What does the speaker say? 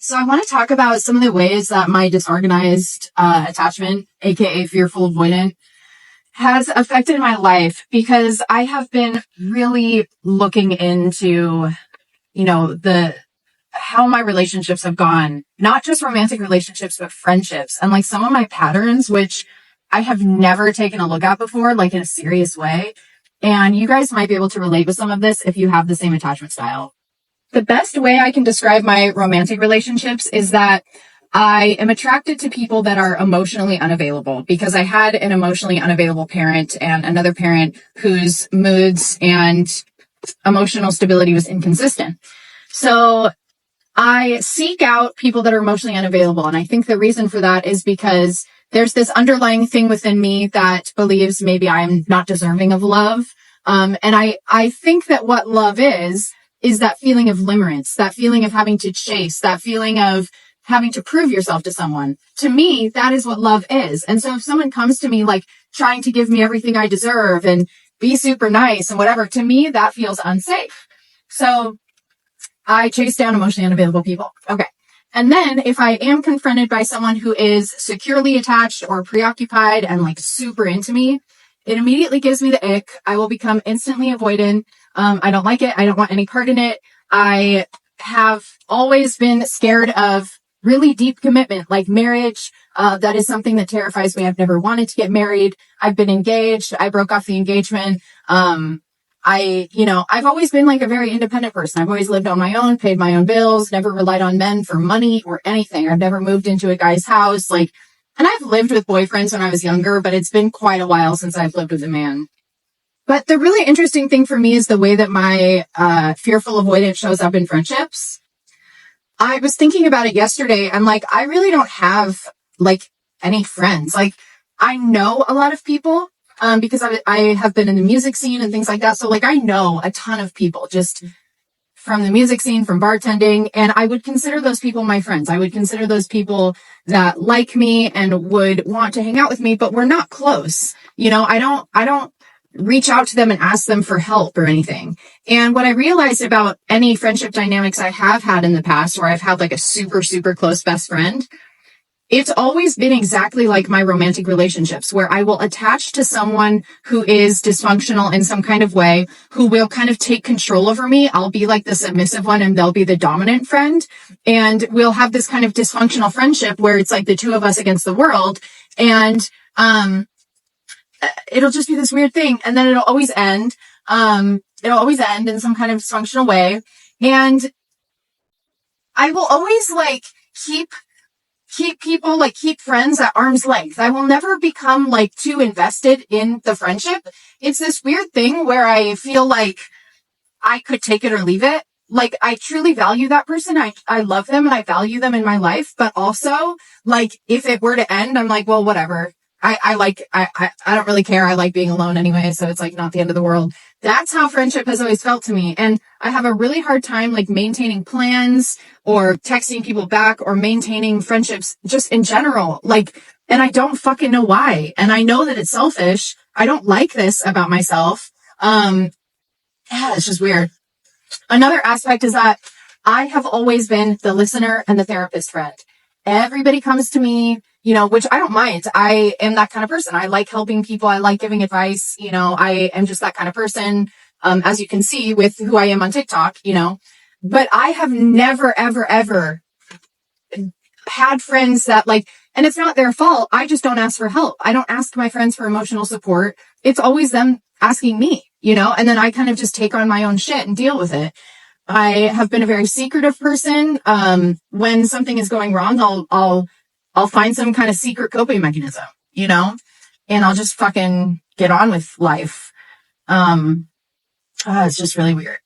So I want to talk about some of the ways that my disorganized attachment, aka fearful-avoidant, has affected my life, because I have been really looking into, how my relationships have gone, not just romantic relationships, but friendships, and like some of my patterns, which I have never taken a look at before, like in a serious way. And you guys might be able to relate with some of this if you have the same attachment style. The best way I can describe my romantic relationships is that I am attracted to people that are emotionally unavailable, because I had an emotionally unavailable parent and another parent whose moods and emotional stability was inconsistent. So I seek out people that are emotionally unavailable. And I think the reason for that is because there's this underlying thing within me that believes maybe I'm not deserving of love. And I think that what love is that feeling of limerence, that feeling of having to chase, that feeling of having to prove yourself to someone. To me, that is what love is. And so if someone comes to me like trying to give me everything I deserve and be super nice and whatever, to me, that feels unsafe. So I chase down emotionally unavailable people. Okay. And then if I am confronted by someone who is securely attached or preoccupied and like super into me, it immediately gives me the ick. I will become instantly avoidant. I don't like it. I don't want any part in it. I have always been scared of really deep commitment, like marriage. That is something that terrifies me. I've never wanted to get married. I've been engaged. I broke off the engagement. I've always been like a very independent person. I've always lived on my own, paid my own bills, never relied on men for money or anything. I've never moved into a guy's house. And I've lived with boyfriends when I was younger, but it's been quite a while since I've lived with a man. But the really interesting thing for me is the way that my fearful avoidance shows up in friendships. I was thinking about it yesterday. I'm like, I really don't have like any friends. Like, I know a lot of people because I have been in the music scene and things like that. So like, I know a ton of people just from the music scene, from bartending, and I would consider those people my friends. I would consider those people that like me and would want to hang out with me, but we're not close. I don't reach out to them and ask them for help or anything. And what I realized about any friendship dynamics I have had in the past, where I've had like a super, super close best friend, it's always been exactly like my romantic relationships, where I will attach to someone who is dysfunctional in some kind of way, who will kind of take control over me. I'll be like the submissive one and they'll be the dominant friend. And we'll have this kind of dysfunctional friendship where it's like the two of us against the world. And, it'll just be this weird thing. And then it'll always end. It'll always end in some kind of dysfunctional way. And I will always like keep people, like keep friends at arm's length. I will never become like too invested in the friendship. It's this weird thing where I feel like I could take it or leave it. Like, I truly value that person. I love them and I value them in my life. But also, like, if it were to end, I'm like, well, whatever. I don't really care. I like being alone anyway. So it's like not the end of the world. That's how friendship has always felt to me. And I have a really hard time like maintaining plans or texting people back or maintaining friendships just in general. And I don't fucking know why. And I know that it's selfish. I don't like this about myself. It's just weird. Another aspect is that I have always been the listener and the therapist friend. Everybody comes to me, which I don't mind. I am that kind of person. I like helping people. I like giving advice. I am just that kind of person. As you can see with who I am on TikTok, but I have never, ever, ever had friends that and it's not their fault. I just don't ask for help. I don't ask my friends for emotional support. It's always them asking me, and then I kind of just take on my own shit and deal with it. I have been a very secretive person. When something is going wrong, I'll find some kind of secret coping mechanism, and I'll just fucking get on with life. It's just really weird.